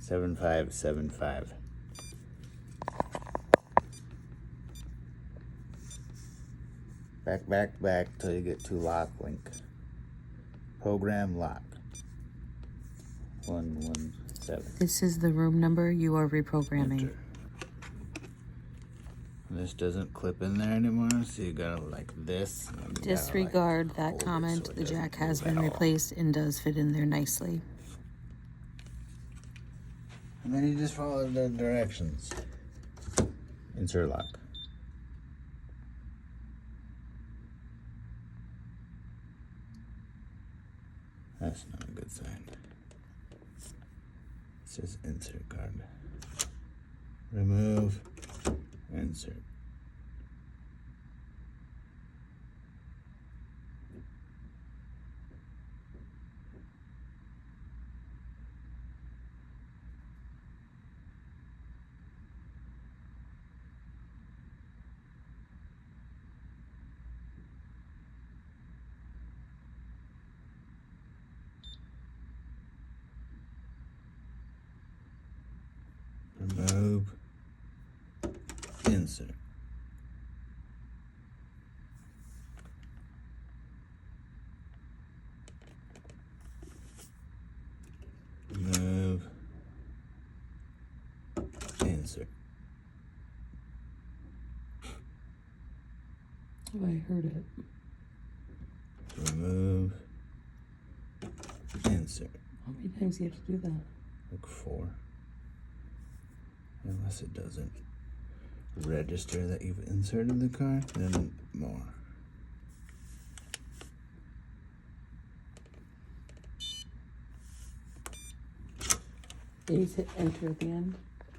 7575. Back till you get to lock link. Program lock. 117. This is the room number you are reprogramming. Enter. This doesn't clip in there anymore, so you gotta like this. Disregard that comment. The jack has been replaced and does fit in there nicely. And then you just follow the directions. Insert lock. That's not a good sign. It says insert card. Remove, insert. Remove, insert. Remove, insert. Oh, I heard it. Remove, insert. How many times do you have to do that? Like 4. Unless it doesn't register that you've inserted the card, then more. You hit enter at the end.